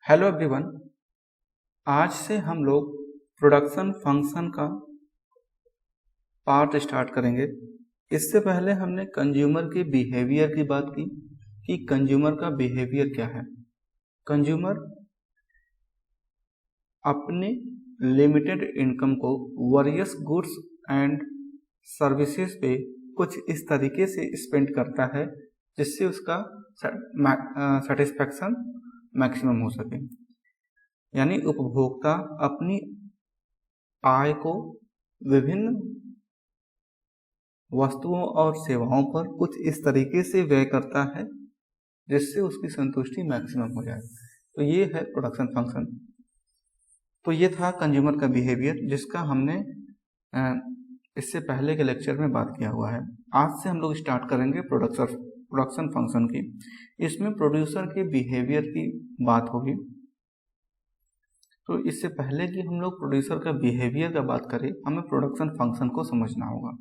Hello everyone. आज से हम लोग प्रोडक्शन फंक्शन का पार्ट स्टार्ट करेंगे। इससे पहले हमने कंज्यूमर के बिहेवियर की बात की कि कंज्यूमर का बिहेवियर क्या है। कंज्यूमर अपने लिमिटेड इनकम को वेरियस गुड्स एंड सर्विसेज पे कुछ इस तरीके से स्पेंड करता है जिससे उसका सेटिस्फैक्शन मैक्सिमम हो सके। यानी उपभोक्ता अपनी आय को विभिन्न वस्तुओं और सेवाओं पर कुछ इस तरीके से व्यय करता है जिससे उसकी संतुष्टि मैक्सिमम हो जाए। तो ये है प्रोडक्शन फंक्शन। तो ये था कंज्यूमर का बिहेवियर जिसका हमने इससे पहले के लेक्चर में बात किया हुआ है। आज से हम लोग स्टार्ट करेंगे प्रोडक्शन फंक्शन की। इसमें प्रोड्यूसर के बिहेवियर की बात होगी। तो इससे पहले कि हम लोग प्रोड्यूसर का बिहेवियर का बात करें, हमें प्रोडक्शन फंक्शन को समझना होगा।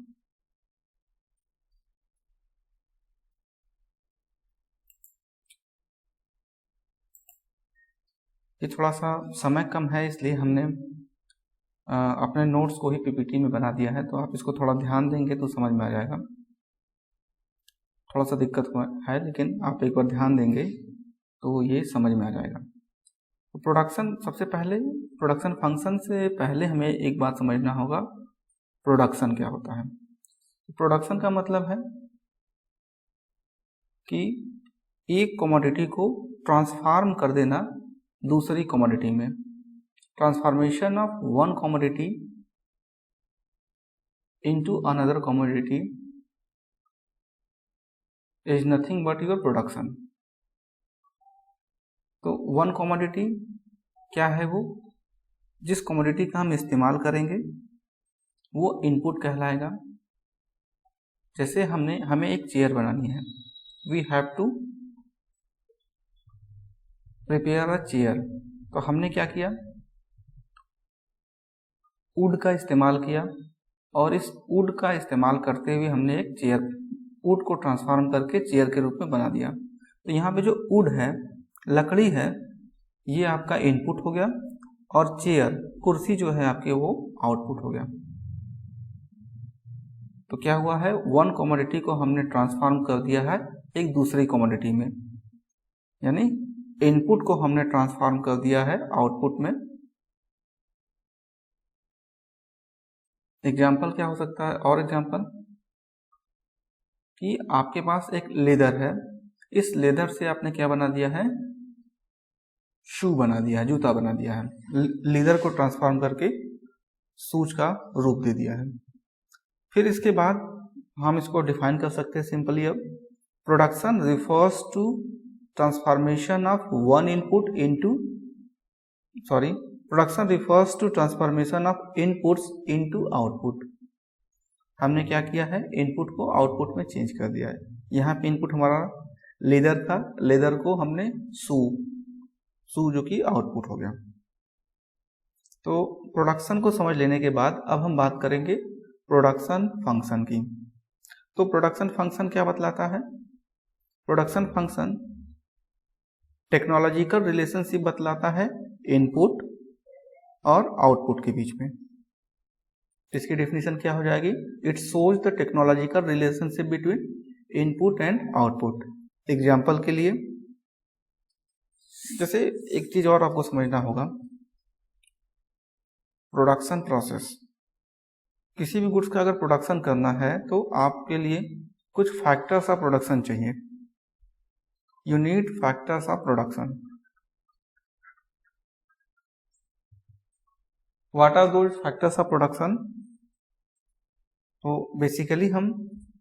ये थोड़ा सा समय कम है इसलिए हमने अपने नोट्स को ही पीपीटी में बना दिया है, तो आप इसको थोड़ा ध्यान देंगे तो समझ में आ जाएगा। थोड़ा सा दिक्कत है लेकिन आप एक बार ध्यान देंगे तो ये समझ में आ जाएगा। तो प्रोडक्शन, सबसे पहले प्रोडक्शन फंक्शन से पहले हमें एक बात समझना होगा, प्रोडक्शन क्या होता है। प्रोडक्शन का मतलब है कि एक कमोडिटी को ट्रांसफॉर्म कर देना दूसरी कमोडिटी में। Transformation of one commodity into another commodity is nothing but your production. तो वन कमोडिटी क्या है? वो जिस कमोडिटी का हम इस्तेमाल करेंगे वो इनपुट कहलाएगा। जैसे हमें एक चेयर बनानी है, we have to prepare a chair. तो हमने क्या किया? वुड का इस्तेमाल किया और इस वुड का इस्तेमाल करते हुए हमने एक चेयर, वुड को ट्रांसफॉर्म करके चेयर के रूप में बना दिया। तो यहाँ पे जो वुड है, लकड़ी है, ये आपका इनपुट हो गया और चेयर, कुर्सी जो है आपके, वो आउटपुट हो गया। तो क्या हुआ है? वन कमोडिटी को हमने ट्रांसफॉर्म कर दिया है एक दूसरी कमोडिटी में, यानी इनपुट को हमने ट्रांसफॉर्म कर दिया है आउटपुट में। एग्जाम्पल क्या हो सकता है? और एग्जाम्पल कि आपके पास एक लेदर है, इस लेदर से आपने क्या बना दिया है? शू बना दिया है, जूता बना दिया है। लेदर को ट्रांसफॉर्म करके शूज का रूप दे दिया है। फिर इसके बाद हम इसको डिफाइन कर सकते हैं सिंपली। अब production refers to transformation of one input into production refers to transformation of inputs into output. हमने क्या किया है? इनपुट को आउटपुट में चेंज कर दिया है। यहाँ पे इनपुट हमारा लेदर था, लेदर को हमने शू जो कि आउटपुट हो गया। तो प्रोडक्शन को समझ लेने के बाद अब हम बात करेंगे प्रोडक्शन फंक्शन की। तो प्रोडक्शन फंक्शन क्या बतलाता है? प्रोडक्शन फंक्शन टेक्नोलॉजिकल रिलेशनशिप बतलाता है इनपुट और आउटपुट के बीच में। इसकी डेफिनेशन क्या हो जाएगी? It shows the technological relationship between input and output. Example के लिए, जैसे एक चीज और आपको समझना होगा, प्रोडक्शन प्रोसेस। किसी भी गुड्स का अगर प्रोडक्शन करना है तो आपके लिए कुछ फैक्टर्स ऑफ प्रोडक्शन चाहिए। You need factors of production. What are those factors of production? तो बेसिकली हम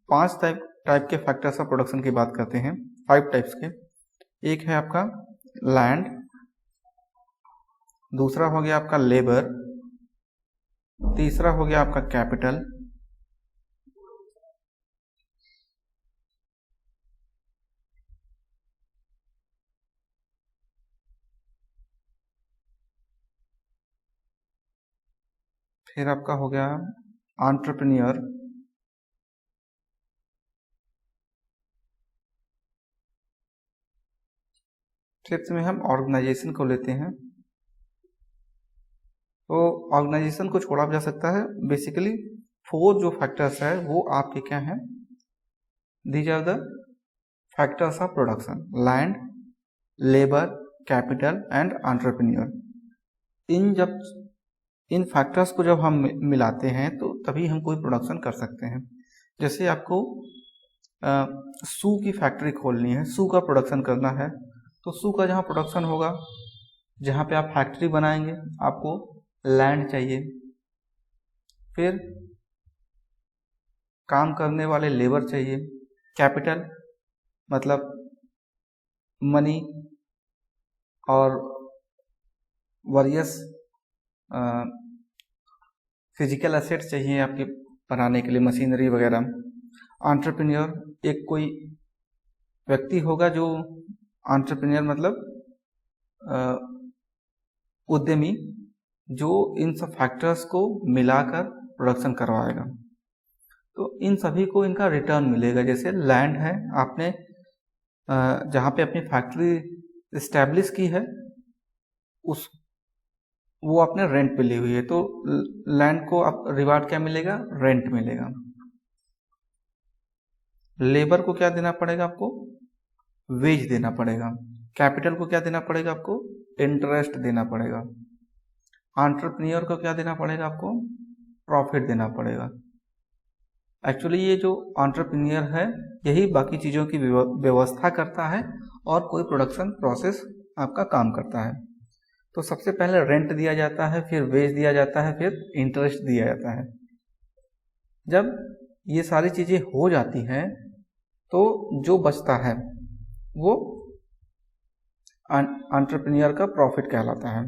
5 टाइप के फैक्टर्स ऑफ प्रोडक्शन की बात करते हैं, 5 टाइप्स के। एक है आपका लैंड, दूसरा हो गया आपका लेबर, तीसरा हो गया आपका कैपिटल, फिर आपका हो गया एंटरप्रेन्योर, फिफ्थ में हम ऑर्गेनाइजेशन को लेते हैं। तो ऑर्गेनाइजेशन को छोड़ा जा सकता है। बेसिकली 4 जो फैक्टर्स है वो आपके क्या हैं, these are the factors of production: land, labour, capital and entrepreneur. इन फैक्टर्स को जब हम मिलाते हैं तो तभी हम कोई प्रोडक्शन कर सकते हैं। जैसे आपको शू की फैक्ट्री खोलनी है, शू का प्रोडक्शन करना है, तो शू का जहाँ प्रोडक्शन होगा, जहाँ पे आप फैक्ट्री बनाएंगे, आपको लैंड चाहिए, फिर काम करने वाले लेबर चाहिए, कैपिटल मतलब मनी और वरियस फिजिकल एसेट्स चाहिए आपके बनाने के लिए, मशीनरी वगैरह। एंटरप्रेन्योर एक कोई व्यक्ति होगा जो एंटरप्रेन्योर मतलब उद्यमी, जो इन सब फैक्टर्स को मिलाकर प्रोडक्शन करवाएगा। तो इन सभी को इनका रिटर्न मिलेगा। जैसे लैंड है, आपने जहाँ पे अपनी फैक्ट्री इस्टेब्लिश की है वो आपने रेंट पे ली हुई है, तो लैंड को आप रिवार्ड क्या मिलेगा, रेंट मिलेगा। लेबर को क्या देना पड़ेगा आपको, वेज देना पड़ेगा। कैपिटल को क्या देना पड़ेगा आपको, इंटरेस्ट देना पड़ेगा। एंटरप्रेन्योर को क्या देना पड़ेगा आपको, प्रॉफिट देना पड़ेगा। एक्चुअली ये जो एंटरप्रेन्योर है यही बाकी चीज़ों की व्यवस्था करता है और कोई प्रोडक्शन प्रोसेस आपका काम करता है। तो सबसे पहले रेंट दिया जाता है, फिर वेज दिया जाता है, फिर इंटरेस्ट दिया जाता है। जब ये सारी चीज़ें हो जाती हैं तो जो बचता है वो एंटरप्रेन्योर का प्रॉफिट कहलाता है।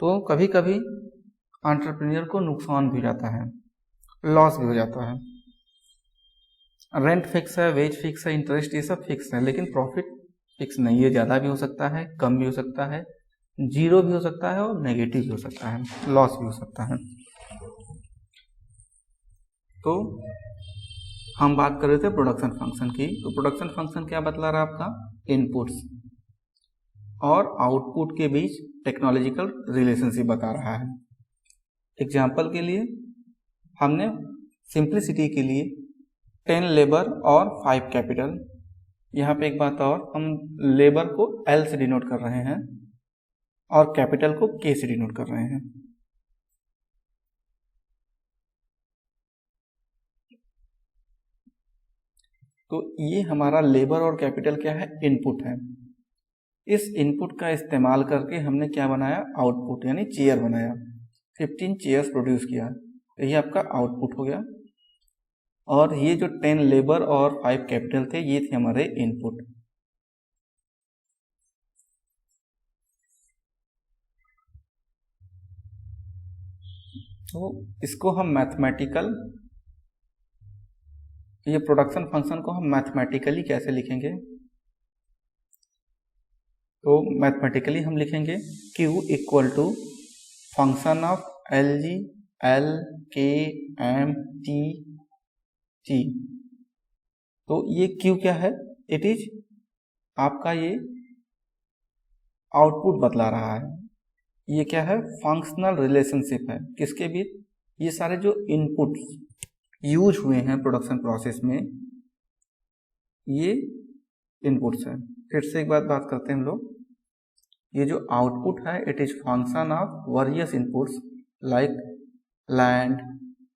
तो कभी कभी एंटरप्रेन्योर को नुकसान भी हो जाता है, लॉस भी हो जाता है। रेंट फिक्स है, वेज फिक्स है, इंटरेस्ट ये सब फिक्स है, लेकिन प्रॉफिट फिक्स नहीं है। ज़्यादा भी हो सकता है, कम भी हो सकता है, जीरो भी हो सकता है और नेगेटिव भी हो सकता है, लॉस भी हो सकता है। तो हम बात कर रहे थे प्रोडक्शन फंक्शन की। तो प्रोडक्शन फंक्शन क्या बतला रहा है आपका, इनपुट्स और आउटपुट के बीच टेक्नोलॉजिकल रिलेशनशिप बता रहा है। एग्जाम्पल के लिए हमने सिंप्लिसिटी के लिए 10 लेबर और 5 कैपिटल, यहाँ पे एक बात और, हम लेबर को L से डिनोट कर रहे हैं और कैपिटल को K से डिनोट कर रहे हैं। तो ये हमारा लेबर और कैपिटल क्या है, इनपुट है। इस इनपुट का इस्तेमाल करके हमने क्या बनाया, आउटपुट, यानी चेयर बनाया। 15 चेयर्स प्रोड्यूस किया, यही आपका आउटपुट हो गया। और ये जो 10 लेबर और 5 कैपिटल थे, ये थे हमारे इनपुट। तो इसको हम मैथमेटिकल, ये प्रोडक्शन फंक्शन को हम मैथमेटिकली कैसे लिखेंगे, तो मैथमेटिकली हम लिखेंगे Q equal to function of LG L K M T T। तो ये Q क्या है, इट इज आपका ये आउटपुट बतला रहा है। ये क्या है, फंक्शनल रिलेशनशिप है, किसके बीच, ये सारे जो इनपुट्स यूज हुए हैं प्रोडक्शन प्रोसेस में, ये इनपुट्स हैं। फिर से एक बात करते हैं हम लोग, ये जो आउटपुट है it is function of various inputs like land,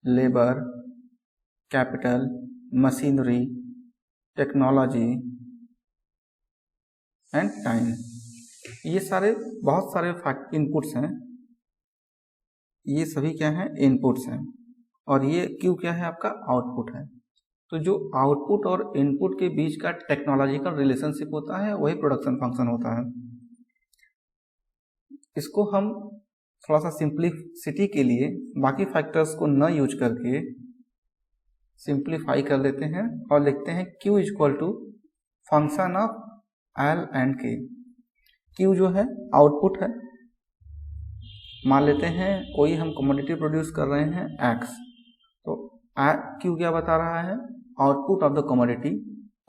labour, capital, machinery, technology and time. ये सारे बहुत सारे इनपुट्स हैं, ये सभी क्या हैं, इनपुट्स हैं। और ये Q क्या है, आपका आउटपुट है। तो जो आउटपुट और इनपुट के बीच का टेक्नोलॉजिकल रिलेशनशिप होता है वही प्रोडक्शन फंक्शन होता है। इसको हम थोड़ा सा सिंप्लिसिटी के लिए बाकी फैक्टर्स को न यूज करके सिंप्लीफाई कर लेते हैं और लिखते हैं Q equal to function of L and K। Q जो है आउटपुट है, मान लेते हैं कोई हम कमोडिटी प्रोड्यूस कर रहे हैं X, तो Q क्या बता रहा है, output of the commodity.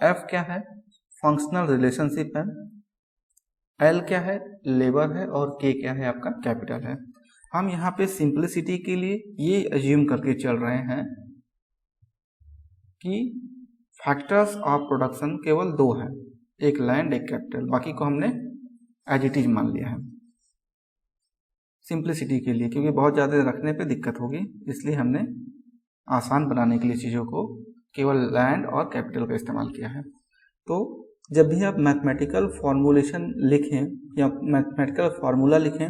F क्या है, फंक्शनल रिलेशनशिप है। एल क्या है, लेबर है, और के क्या है, आपका कैपिटल है। हम यहाँ पे सिंप्लिसिटी के लिए ये अज्यूम करके चल रहे हैं कि फैक्टर्स ऑफ प्रोडक्शन केवल दो हैं, एक लैंड एक कैपिटल, बाकी को हमने एज इट इज मान लिया है सिंप्लिसिटी के लिए, क्योंकि बहुत ज़्यादा रखने पे दिक्कत होगी, इसलिए हमने आसान बनाने के लिए चीज़ों को केवल लैंड और कैपिटल का इस्तेमाल किया है। तो जब भी आप मैथमेटिकल फॉर्मूलेशन लिखें या मैथमेटिकल फार्मूला लिखें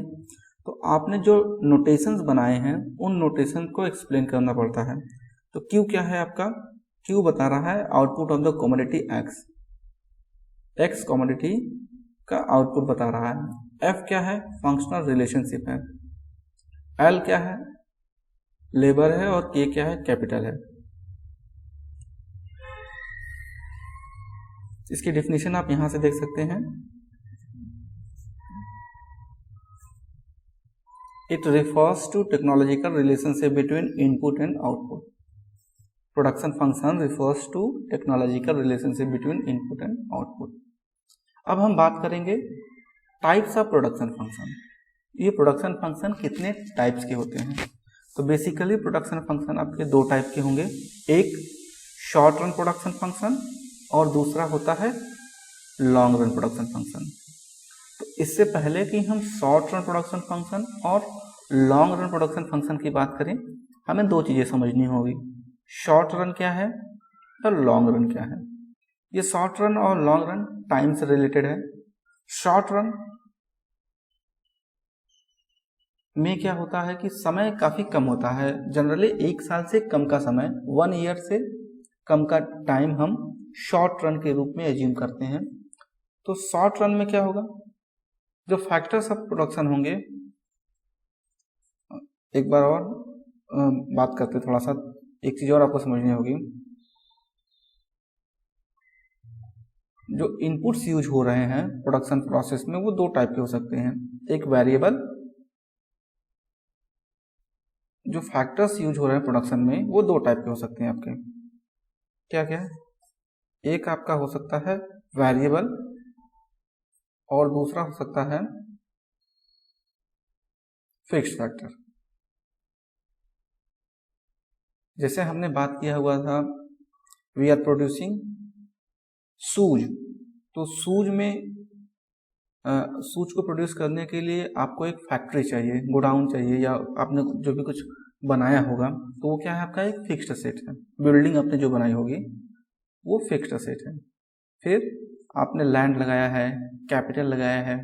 तो आपने जो नोटेशंस बनाए हैं उन नोटेशन को एक्सप्लेन करना पड़ता है। तो क्यू क्या है आपका, क्यू बता रहा है output of the commodity x, x commodity का आउटपुट बता रहा है। एफ क्या है, फंक्शनल रिलेशनशिप है। एल क्या है, लेबर है, और के क्या है, कैपिटल है। इसकी डेफिनेशन आप यहां से देख सकते हैं। It refers to technological relationship between input and output. Production function refers to technological relationship between input and output. अब हम बात करेंगे टाइप्स ऑफ प्रोडक्शन फंक्शन। ये प्रोडक्शन फंक्शन कितने टाइप्स के होते हैं। तो बेसिकली प्रोडक्शन फंक्शन आपके दो टाइप के होंगे, एक शॉर्ट रन प्रोडक्शन फंक्शन और दूसरा होता है लॉन्ग रन प्रोडक्शन फंक्शन। तो इससे पहले कि हम शॉर्ट रन प्रोडक्शन फंक्शन और लॉन्ग रन प्रोडक्शन फंक्शन की बात करें, हमें दो चीज़ें समझनी होगी, शॉर्ट रन क्या है और लॉन्ग रन क्या है। ये शॉर्ट रन और लॉन्ग रन टाइम से रिलेटेड है। शॉर्ट रन में क्या होता है कि समय काफ़ी कम होता है, जनरली 1 साल से कम का समय, 1 ईयर से कम का टाइम हम शॉर्ट रन के रूप में एज्यूम करते हैं। तो शॉर्ट रन में क्या होगा, जो फैक्टर्स ऑफ प्रोडक्शन होंगे, एक बार और बात करते थोड़ा सा, एक चीज़ और आपको समझनी होगी, जो इनपुट्स यूज हो रहे हैं प्रोडक्शन प्रोसेस में वो दो टाइप के हो सकते हैं, एक वेरिएबल, जो फैक्टर्स यूज हो रहे हैं प्रोडक्शन में वो दो टाइप के हो सकते हैं आपके, क्या क्या है, एक आपका हो सकता है वेरिएबल और दूसरा हो सकता है फिक्स्ड फैक्टर। जैसे हमने बात किया हुआ था वी आर प्रोड्यूसिंग सूज, तो सूज में सूज को प्रोड्यूस करने के लिए आपको एक फैक्ट्री चाहिए, गोडाउन चाहिए, या आपने जो भी कुछ बनाया होगा तो वो क्या है, आपका एक फिक्स्ड असेट है। बिल्डिंग आपने जो बनाई होगी वो फिक्स्ड असेट है। फिर आपने लैंड लगाया है, कैपिटल लगाया है,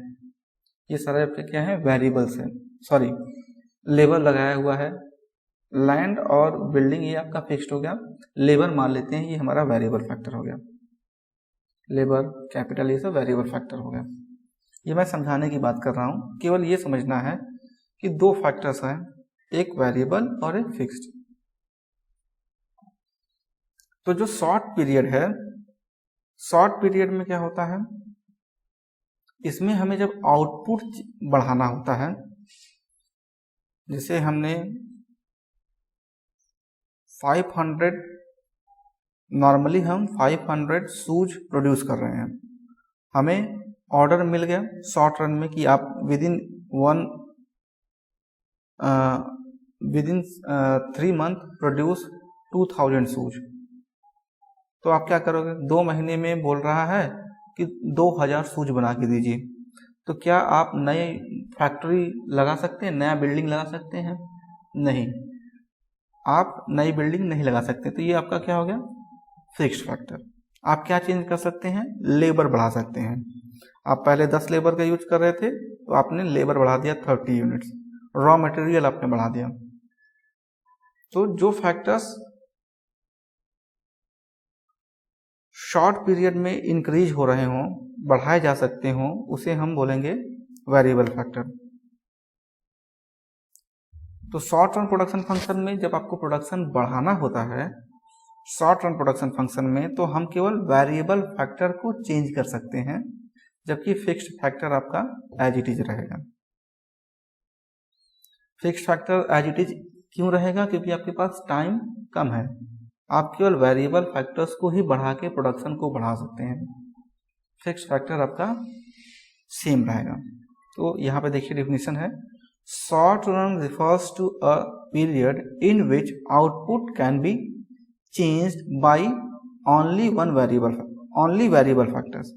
ये सारे आपके क्या है, वेरिएबल्स है, सॉरी लेबर लगाया हुआ है। लैंड और बिल्डिंग ये आपका फिक्स्ड हो गया, लेबर मान लेते हैं ये हमारा वेरिएबल फैक्टर हो गया, लेबर कैपिटल ये सब वेरिएबल फैक्टर हो गया। ये मैं समझाने की बात कर रहा हूँ, केवल ये समझना है कि दो फैक्टर्स हैं, एक वेरिएबल और एक फिक्स्ड। तो जो शॉर्ट पीरियड है, शॉर्ट पीरियड में क्या होता है, इसमें हमें जब आउटपुट बढ़ाना होता है, जैसे हमने 500, नॉर्मली हम 500 शूज प्रोड्यूस कर रहे हैं, हमें ऑर्डर मिल गया शॉर्ट रन में कि आप विदिन 3 मंथ प्रोड्यूस 2000 शूज। तो आप क्या करोगे, 2 महीने में बोल रहा है कि 2000 शूज बना के दीजिए। तो क्या आप नई फैक्ट्री लगा सकते हैं, नया बिल्डिंग लगा सकते हैं? नहीं, आप नई बिल्डिंग नहीं लगा सकते। तो ये आपका क्या हो गया, फिक्स्ड फैक्टर। आप क्या चेंज कर सकते हैं, लेबर बढ़ा सकते हैं। आप पहले 10 लेबर का यूज कर रहे थे तो आपने लेबर बढ़ा दिया 30 यूनिट्स, रॉ मटेरियल आपने बढ़ा दिया। तो जो फैक्टर्स शॉर्ट पीरियड में इंक्रीज हो रहे हों, बढ़ाए जा सकते हों, उसे हम बोलेंगे वेरिएबल फैक्टर। तो शॉर्ट रन प्रोडक्शन फंक्शन में जब आपको प्रोडक्शन बढ़ाना होता है, शॉर्ट रन प्रोडक्शन फंक्शन में, तो हम केवल वेरिएबल फैक्टर को चेंज कर सकते हैं, जबकि फिक्स्ड फैक्टर आपका एज इट इज रहेगा। Fixed factor as it is क्यों रहेगा, क्योंकि आपके पास टाइम कम है, आप केवल वेरिएबल फैक्टर्स को ही बढ़ा के प्रोडक्शन को बढ़ा सकते हैं। फिक्स्ड फैक्टर आपका सेम रहेगा। तो यहाँ पे देखिए डेफिनेशन है, short run refers to a period in which output can be changed by only variable factors.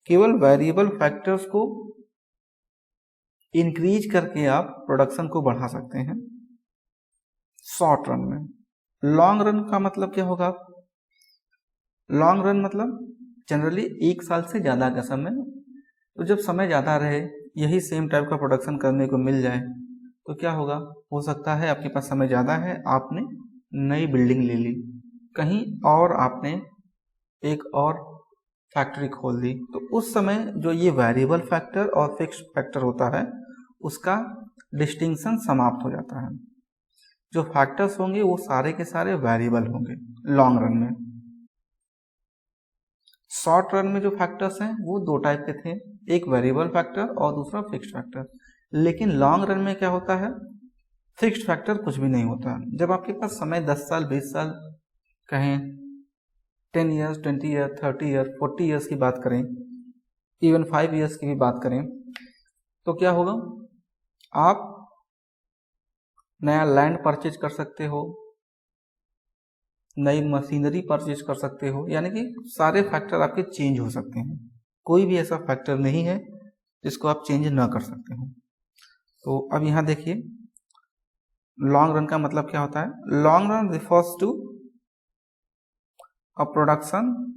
केवल वेरिएबल फैक्टर्स को इंक्रीज करके आप प्रोडक्शन को बढ़ा सकते हैं शॉर्ट रन में। लॉन्ग रन का मतलब क्या होगा? लॉन्ग रन मतलब जनरली 1 साल से ज़्यादा का समय। तो जब समय ज़्यादा रहे, यही सेम टाइप का प्रोडक्शन करने को मिल जाए, तो क्या होगा? हो सकता है आपके पास समय ज़्यादा है, आपने नई बिल्डिंग ले ली, कहीं और आपने एक और फैक्ट्री खोल दी, तो उस समय जो ये वेरिएबल फैक्टर और फिक्स्ड फैक्टर होता है उसका डिस्टिंक्शन समाप्त हो जाता है। जो फैक्टर्स होंगे वो सारे के सारे वेरिएबल होंगे लॉन्ग रन में। शॉर्ट रन में जो फैक्टर्स हैं वो 2 टाइप के थे, एक वेरिएबल फैक्टर और दूसरा फिक्स्ड फैक्टर। लेकिन लॉन्ग रन में क्या होता है? फिक्स्ड फैक्टर कुछ भी नहीं होता। जब आपके पास समय 10 साल 20 साल कहें, 10 ईयर्स 20 ईयर 30 ईयर 40 ईयर्स की बात करें, इवन 5 ईयर्स की भी बात करें, तो क्या होगा? आप नया लैंड परचेज कर सकते हो, नई मशीनरी परचेज कर सकते हो, यानी कि सारे फैक्टर आपके चेंज हो सकते हैं। कोई भी ऐसा फैक्टर नहीं है जिसको आप चेंज ना कर सकते हो। तो अब यहाँ देखिए लॉन्ग रन का मतलब क्या होता है? Long run refers to a production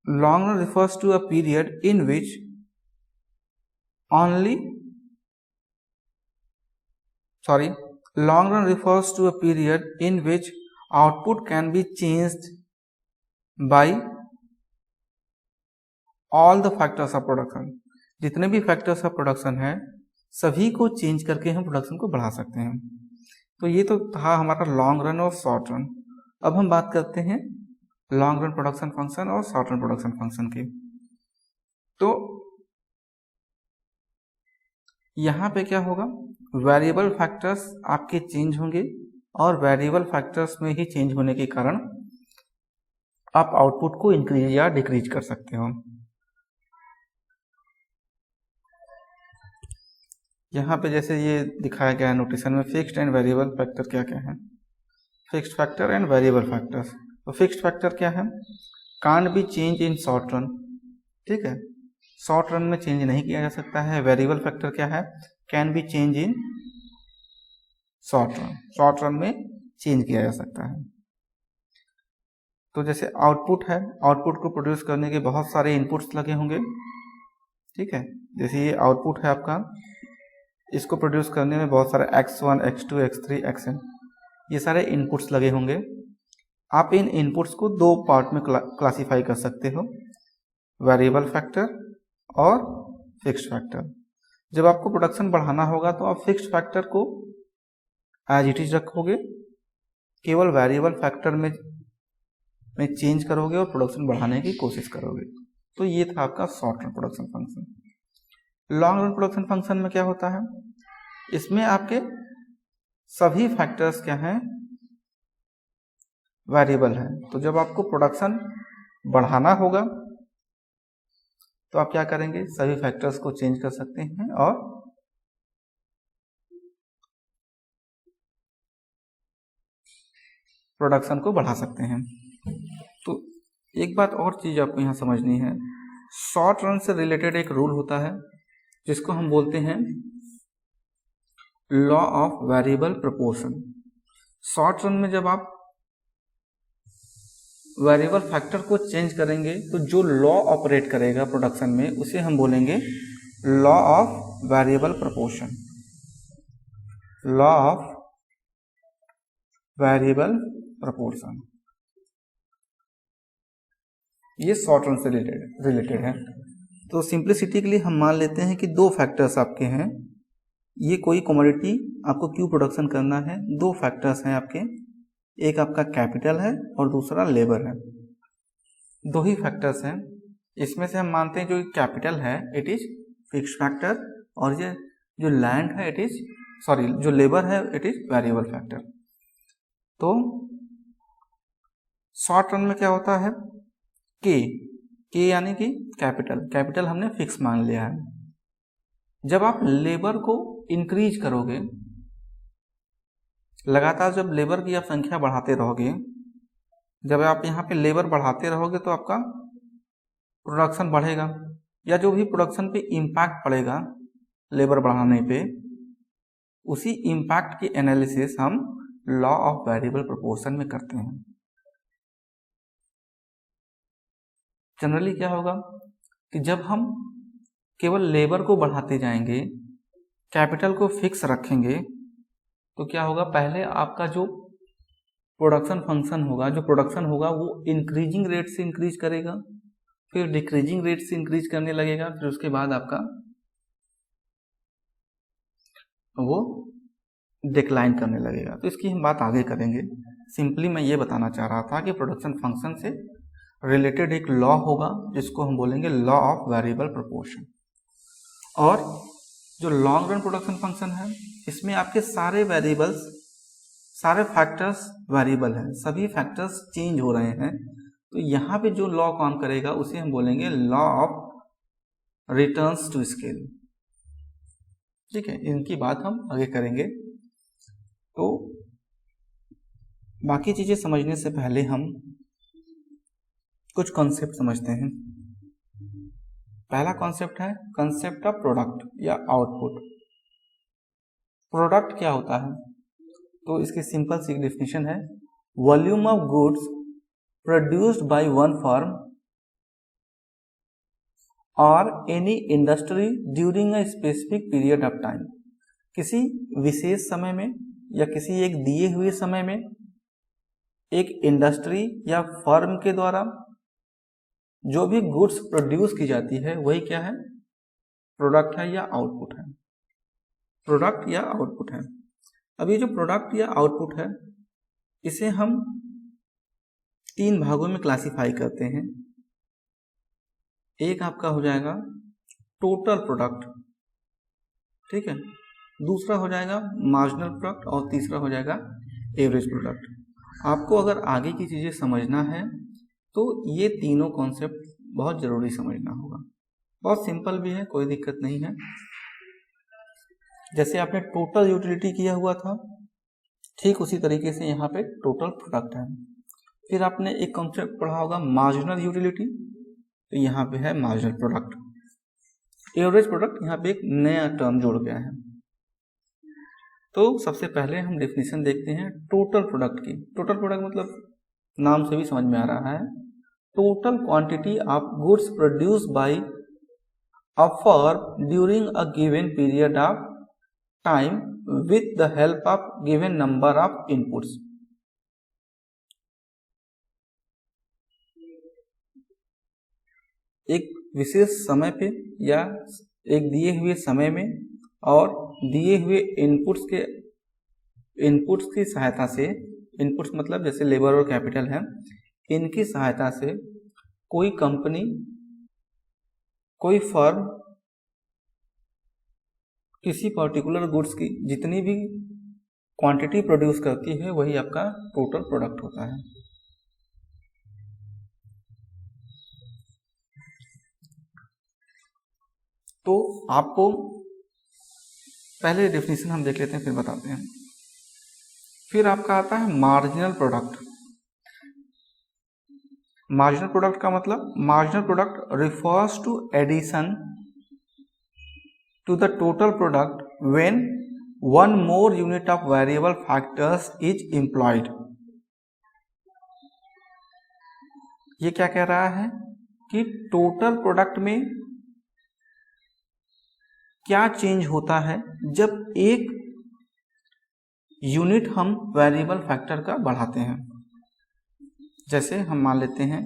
long run refers to a period in which long run refers to a period in which output can be changed by all the factors of production। जितने भी factors of production है सभी को change करके हम production को बढ़ा सकते हैं। तो ये तो था हमारा लॉन्ग रन और शॉर्ट रन। अब हम बात करते हैं लॉन्ग रन प्रोडक्शन फंक्शन और शॉर्ट रन प्रोडक्शन फंक्शन की। तो यहाँ पे क्या होगा? वेरिएबल फैक्टर्स आपके चेंज होंगे और वेरिएबल फैक्टर्स में ही चेंज होने के कारण आप आउटपुट को इंक्रीज या डिक्रीज कर सकते हो। यहाँ पे जैसे ये दिखाया गया है नोटेशन में, फिक्स्ड एंड वेरिएबल फैक्टर क्या क्या है? Fixed factor and variable factors. तो फिक्स्ड फैक्टर क्या है? Can't be change in short run, ठीक है, शॉर्ट रन में चेंज नहीं किया जा सकता है। वेरिएबल फैक्टर क्या है? Can be change in short run, short run में चेंज किया जा सकता है। तो जैसे आउटपुट है, आउटपुट को प्रोड्यूस करने के बहुत सारे इनपुट्स लगे होंगे, ठीक है। जैसे ये आउटपुट है आपका, इसको प्रोड्यूस करने में बहुत सारे x1 x2 x3 xn ये सारे इनपुट्स लगे होंगे। आप इन इनपुट्स को 2 पार्ट में क्लासीफाई कर सकते हो, वेरिएबल फैक्टर और फिक्स्ड फैक्टर। जब आपको प्रोडक्शन बढ़ाना होगा तो आप फिक्स्ड फैक्टर को एज इट इज रखोगे, केवल वेरिएबल फैक्टर में चेंज करोगे और प्रोडक्शन बढ़ाने की कोशिश करोगे। तो ये था आपका short run production function. Long run production function में क्या होता है? इसमें आपके सभी फैक्टर्स क्या हैं? वेरिएबल है। तो जब आपको प्रोडक्शन बढ़ाना होगा तो आप क्या करेंगे? सभी फैक्टर्स को चेंज कर सकते हैं और प्रोडक्शन को बढ़ा सकते हैं। तो एक बात और चीज आपको यहाँ समझनी है, शॉर्ट रन से रिलेटेड एक रूल होता है जिसको हम बोलते हैं law of variable proportion. Short run में जब आप वेरिएबल फैक्टर को चेंज करेंगे तो जो लॉ ऑपरेट करेगा प्रोडक्शन में उसे हम बोलेंगे law of variable proportion, law of variable proportion. ये शॉर्ट रन से रिलेटेड है। तो सिंप्लिसिटी के लिए हम मान लेते हैं कि 2 फैक्टर्स आपके हैं। ये कोई कमोडिटी आपको क्यों प्रोडक्शन करना है, 2 फैक्टर्स हैं आपके, एक आपका कैपिटल है और दूसरा लेबर है। 2 ही फैक्टर्स हैं। इसमें से हम मानते हैं जो कैपिटल है इट इज फिक्स्ड फैक्टर और ये जो लैंड है जो लेबर है इट इज वेरिएबल फैक्टर। तो शॉर्ट रन में क्या होता है, के यानी कि कैपिटल हमने फिक्स मान लिया है। जब आप लेबर को इंक्रीज करोगे, लगातार जब लेबर की आप संख्या बढ़ाते रहोगे, जब आप यहाँ पे लेबर बढ़ाते रहोगे तो आपका प्रोडक्शन बढ़ेगा, या जो भी प्रोडक्शन पे इम्पैक्ट पड़ेगा लेबर बढ़ाने पे, उसी इम्पैक्ट की एनालिसिस हम लॉ ऑफ वेरिएबल प्रोपोर्शन में करते हैं। जनरली क्या होगा कि जब हम केवल लेबर को बढ़ाते जाएंगे, कैपिटल को फिक्स रखेंगे, तो क्या होगा, पहले आपका जो प्रोडक्शन फंक्शन होगा, जो प्रोडक्शन होगा वो इंक्रीजिंग रेट से इंक्रीज करेगा, फिर डिक्रीजिंग रेट से इंक्रीज करने लगेगा, फिर उसके बाद आपका वो डिक्लाइन करने लगेगा। तो इसकी हम बात आगे करेंगे। सिंपली मैं ये बताना चाह रहा था कि प्रोडक्शन फंक्शन से रिलेटेड एक लॉ होगा जिसको हम बोलेंगे लॉ ऑफ वेरिएबल प्रोपोर्शन। और जो लॉन्ग रन प्रोडक्शन फंक्शन है, इसमें आपके सारे वेरिएबल्स, सारे फैक्टर्स वेरिएबल हैं, सभी फैक्टर्स चेंज हो रहे हैं। तो यहाँ पे जो लॉ काम करेगा उसे हम बोलेंगे law of returns to scale. ठीक है, इनकी बात हम आगे करेंगे। तो बाकी चीजें समझने से पहले हम कुछ कॉन्सेप्ट समझते हैं। पहला कॉन्सेप्ट है कॉन्सेप्ट ऑफ प्रोडक्ट या आउटपुट। प्रोडक्ट क्या होता है, तो इसकी सिंपल सी डेफिनेशन है, volume of goods produced by one firm or any industry during a specific period of time. किसी विशेष समय में या किसी एक दिए हुए समय में एक इंडस्ट्री या फर्म के द्वारा जो भी गुड्स प्रोड्यूस की जाती है वही क्या है, प्रोडक्ट है या आउटपुट है। प्रोडक्ट या आउटपुट है। अब ये जो प्रोडक्ट या आउटपुट है, इसे हम 3 भागों में क्लासिफाई करते हैं। एक आपका हो जाएगा टोटल प्रोडक्ट, ठीक है, दूसरा हो जाएगा मार्जिनल प्रोडक्ट और तीसरा हो जाएगा एवरेज प्रोडक्ट। आपको अगर आगे की चीजें समझना है तो ये तीनों कॉन्सेप्ट बहुत जरूरी समझना होगा। बहुत सिंपल भी है, कोई दिक्कत नहीं है। जैसे आपने टोटल यूटिलिटी किया हुआ था, ठीक उसी तरीके से यहाँ पे टोटल प्रोडक्ट है। फिर आपने एक कॉन्सेप्ट पढ़ा होगा मार्जिनल यूटिलिटी, तो यहाँ पे है मार्जिनल प्रोडक्ट। एवरेज प्रोडक्ट यहाँ पे एक नया टर्म जोड़ गया है। तो सबसे पहले हम डेफिनेशन देखते हैं टोटल प्रोडक्ट की। टोटल प्रोडक्ट मतलब नाम से भी समझ में आ रहा है, total quantity of goods produced bye a firm during a given period of time with the help of given number of inputs. एक विशेष समय पे या एक दिए हुए समय में और दिए हुए इनपुट्स की सहायता से, इनपुट्स मतलब जैसे लेबर और कैपिटल है, इनकी सहायता से कोई कंपनी, कोई फर्म किसी पर्टिकुलर गुड्स की जितनी भी क्वांटिटी प्रोड्यूस करती है वही आपका टोटल प्रोडक्ट होता है। तो आपको पहले डेफिनेशन हम देख लेते हैं, फिर बताते हैं। फिर आपका आता है मार्जिनल प्रोडक्ट। मार्जिनल प्रोडक्ट का मतलब, marginal product refers to addition to the total product when one more unit of variable factors is employed. ये क्या कह रहा है कि टोटल प्रोडक्ट में क्या चेंज होता है जब एक यूनिट हम वेरिएबल फैक्टर का बढ़ाते हैं। जैसे हम मान लेते हैं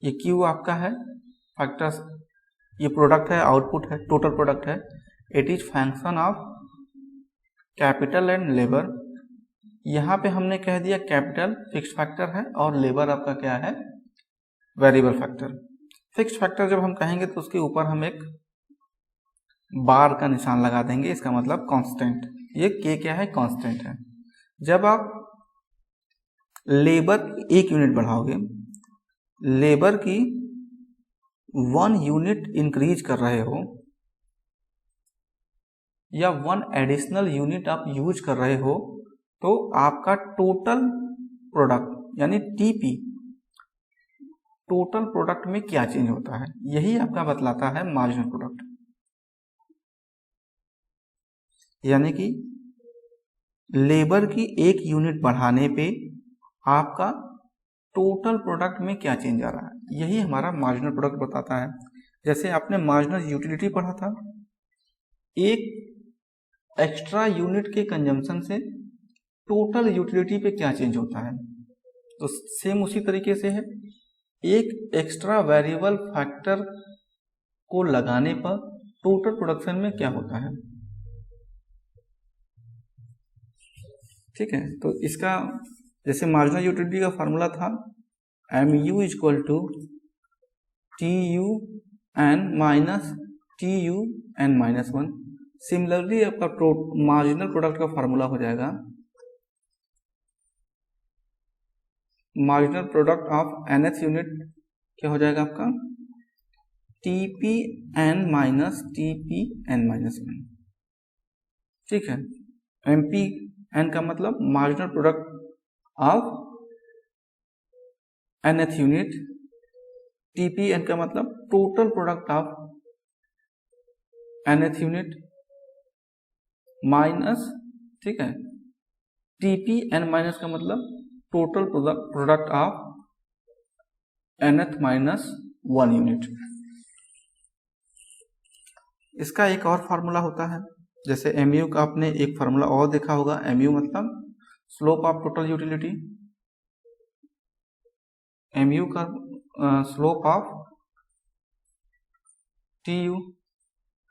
ये Q आपका है फैक्टर्स, ये प्रोडक्ट है, आउटपुट है, टोटल प्रोडक्ट है। It is function of capital and labour. यहाँ पे हमने कह दिया कैपिटल फिक्स्ड फैक्टर है और लेबर आपका क्या है, वेरिएबल फैक्टर। फिक्स्ड फैक्टर जब हम कहेंगे तो उसके ऊपर हम एक बार का निशान लगा देंगे, इसका मतलब कांस्टेंट। ये K क्या है, कांस्टेंट है। जब आप लेबर की 1 यूनिट बढ़ाओगे, लेबर की 1 यूनिट इंक्रीज कर रहे हो या 1 एडिशनल यूनिट आप यूज कर रहे हो, तो आपका टोटल प्रोडक्ट यानी टीपी, टोटल प्रोडक्ट में क्या चेंज होता है, यही आपका बतलाता है मार्जिनल प्रोडक्ट। यानी कि लेबर की 1 यूनिट बढ़ाने पे आपका टोटल प्रोडक्ट में क्या चेंज आ रहा है, यही हमारा मार्जिनल प्रोडक्ट बताता है। जैसे आपने मार्जिनल यूटिलिटी पढ़ा था, एक एक्स्ट्रा यूनिट के कंजम्पशन से टोटल यूटिलिटी पे क्या चेंज होता है, तो सेम उसी तरीके से है, एक एक्स्ट्रा वेरिएबल फैक्टर को लगाने पर टोटल प्रोडक्शन में क्या होता है। ठीक है, तो इसका जैसे मार्जिनल यूटिलिटी का फॉर्मूला था mu equal to TUN minus TUN minus 1। Similarly आपका मार्जिनल प्रोडक्ट का फॉर्मूला हो जाएगा marginal product of nth unit क्या हो जाएगा आपका TPN माइनस TPN माइनस 1। ठीक है, MPN का मतलब marginal product of nth unit, TPN का मतलब total product of nth unit minus, ठीक है, TPN माइनस का मतलब total product of nth minus 1 unit. इसका एक और फार्मूला होता है, जैसे MU का आपने एक फार्मूला और देखा होगा, MU मतलब slope of total utility, MU का स्लोप ऑफ TU,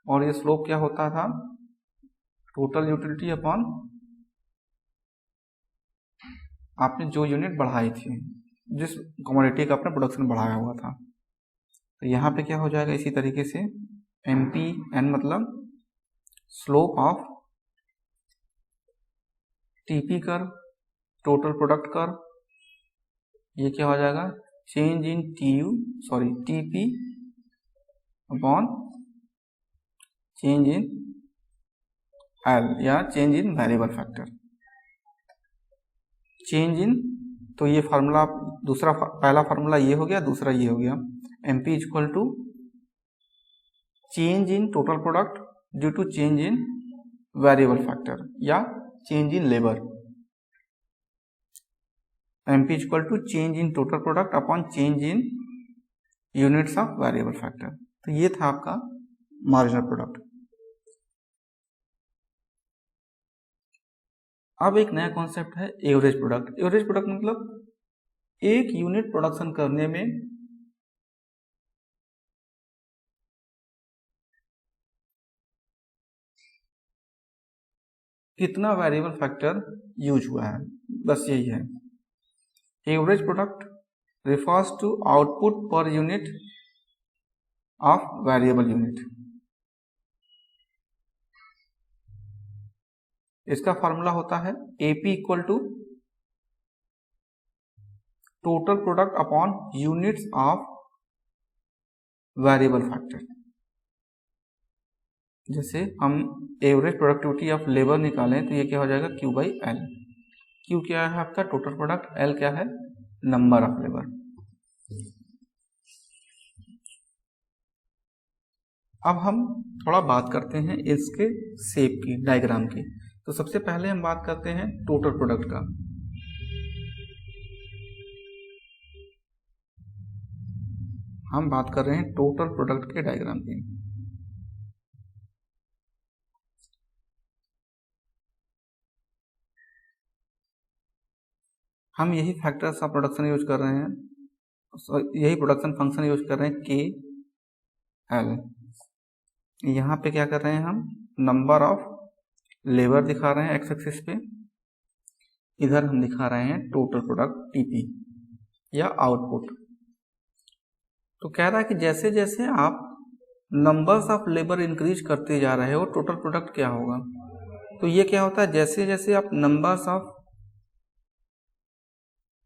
और ये स्लोप क्या होता था टोटल यूटिलिटी अपॉन आपने जो यूनिट बढ़ाई थी, जिस कमोडिटी का आपने प्रोडक्शन बढ़ाया हुआ था। तो यहाँ पे क्या हो जाएगा इसी तरीके से MPN मतलब slope of TP curve, total product curve, ये क्या हो जाएगा change in TP upon change in L या change in variable factor. Change in, तो ये फार्मूला दूसरा, पहला फार्मूला ये हो गया, दूसरा ये हो गया MP equal to change in total product due to change in variable factor या change in labour. MP equal to change in total product upon change in units of variable factor. तो ये था आपका मार्जिनल प्रोडक्ट। अब एक नया concept है average product. Average product मतलब एक यूनिट प्रोडक्शन करने में कितना वेरिएबल फैक्टर यूज हुआ है, बस यही है। Average product refers to output per unit of variable unit। इसका फॉर्मूला होता है AP equal to total product upon units of variable factor. जैसे हम एवरेज प्रोडक्टिविटी ऑफ लेबर निकालें तो ये क्या हो जाएगा Q बाई L। Q क्या है आपका टोटल प्रोडक्ट, L क्या है नंबर ऑफ लेबर। अब हम थोड़ा बात करते हैं इसके शेप की, डायग्राम की। तो सबसे पहले हम बात करते हैं टोटल प्रोडक्ट का। हम बात कर रहे हैं टोटल प्रोडक्ट के डायग्राम की। हम यही फैक्टर्स ऑफ प्रोडक्शन यूज कर रहे हैं, यही प्रोडक्शन फंक्शन यूज कर रहे हैं KL। यहाँ पे क्या कर रहे हैं हम नंबर ऑफ लेबर दिखा रहे हैं एक्स एक्सिस पे, इधर हम दिखा रहे हैं टोटल प्रोडक्ट TP या आउटपुट। तो कह रहा है कि जैसे जैसे आप नंबर्स ऑफ लेबर इंक्रीज करते जा रहे हो टोटल प्रोडक्ट क्या होगा। तो ये क्या होता है जैसे जैसे आप नंबर्स ऑफ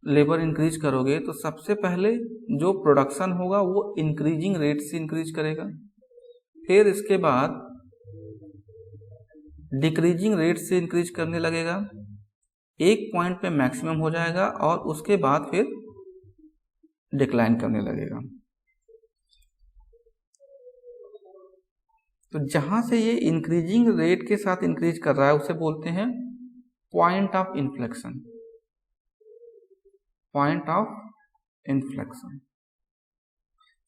लेबर इंक्रीज करोगे तो सबसे पहले जो प्रोडक्शन होगा वो इंक्रीजिंग रेट से इंक्रीज करेगा, फिर इसके बाद डिक्रीजिंग रेट से इंक्रीज करने लगेगा, एक पॉइंट पे मैक्सिमम हो जाएगा और उसके बाद फिर डिक्लाइन करने लगेगा। तो जहां से ये इंक्रीजिंग रेट के साथ इंक्रीज कर रहा है उसे बोलते हैं point of inflection, point of inflection.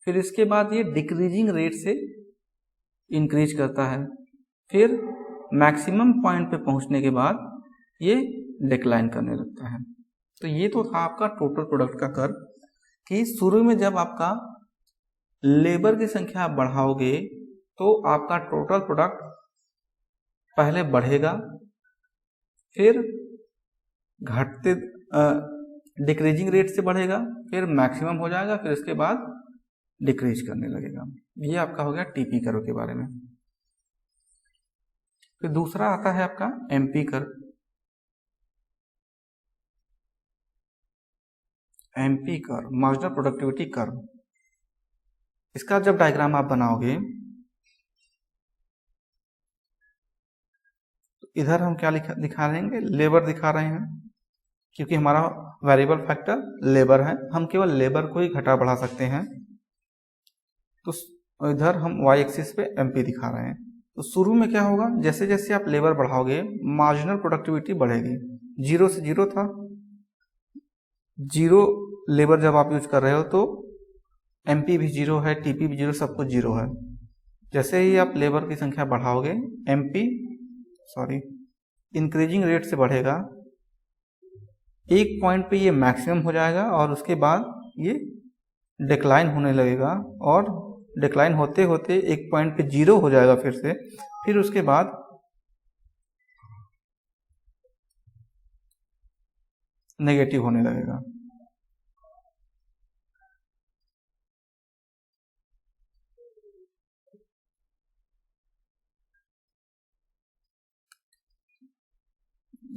फिर इसके बाद ये डिक्रीजिंग रेट से इंक्रीज करता है, फिर मैक्सिमम पॉइंट पे पहुंचने के बाद ये डिक्लाइन करने लगता है। तो ये तो था आपका टोटल प्रोडक्ट का कर्व कि शुरू में जब आपका लेबर की संख्या आप बढ़ाओगे तो आपका टोटल प्रोडक्ट पहले बढ़ेगा, फिर घटते डिक्रीजिंग रेट से बढ़ेगा, फिर मैक्सिमम हो जाएगा, फिर इसके बाद डिक्रीज करने लगेगा। ये आपका हो गया टीपी कर्व के बारे में। फिर दूसरा आता है आपका MP curve. MP curve marginal productivity curve, इसका जब डायग्राम आप बनाओगे तो इधर हम क्या दिखा देंगे, लेबर दिखा रहे हैं, क्योंकि हमारा वेरिएबल फैक्टर लेबर है, हम केवल लेबर को ही घटा बढ़ा सकते हैं। तो इधर हम वाई एक्सिस पे एमपी दिखा रहे हैं। तो शुरू में क्या होगा, जैसे जैसे आप लेबर बढ़ाओगे मार्जिनल प्रोडक्टिविटी बढ़ेगी। 0 से 0 था, 0 लेबर जब आप यूज कर रहे हो तो एमपी भी 0 है, टीपी भी 0, सब कुछ 0 है। जैसे ही आप लेबर की संख्या बढ़ाओगे एमपी इंक्रीजिंग रेट से बढ़ेगा, एक पॉइंट पे ये मैक्सिमम हो जाएगा और उसके बाद ये डिक्लाइन होने लगेगा, और डिक्लाइन होते होते एक पॉइंट पे 0 हो जाएगा फिर से, फिर उसके बाद नेगेटिव होने लगेगा।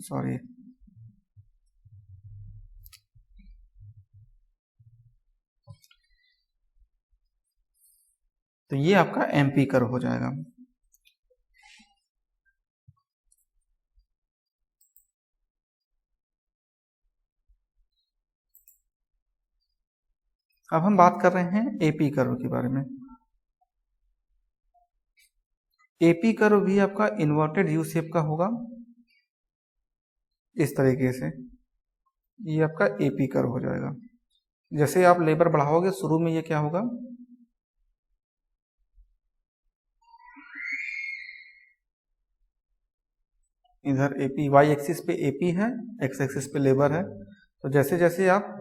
सॉरी, तो ये आपका एमपी कर्व हो जाएगा। अब हम बात कर रहे हैं एपी कर्व के बारे में। एपी कर्व भी आपका इन्वर्टेड यू शेप का होगा, इस तरीके से ये आपका एपी कर्व हो जाएगा। जैसे आप लेबर बढ़ाओगे शुरू में ये क्या होगा, इधर एपी वाई एक्सिस पे एपी है, एक्स एक्सिस पे लेबर है। तो जैसे जैसे आप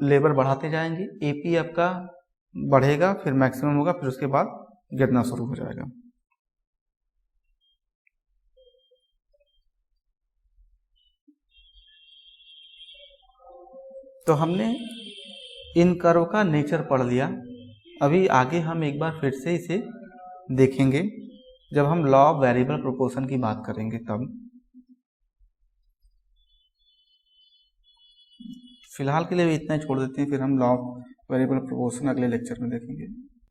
लेबर बढ़ाते जाएंगे एपी आपका बढ़ेगा, फिर मैक्सिमम होगा, फिर उसके बाद गिरना शुरू हो जाएगा। तो हमने इन कर्व का नेचर पढ़ लिया। अभी आगे हम एक बार फिर से इसे देखेंगे जब हम लॉ ऑफ वेरिएबल प्रोपोर्शन की बात करेंगे तब। फिलहाल के लिए इतना ही छोड़ देते हैं, फिर हम लॉ ऑफ वेरिएबल प्रोपोर्शन अगले लेक्चर में देखेंगे।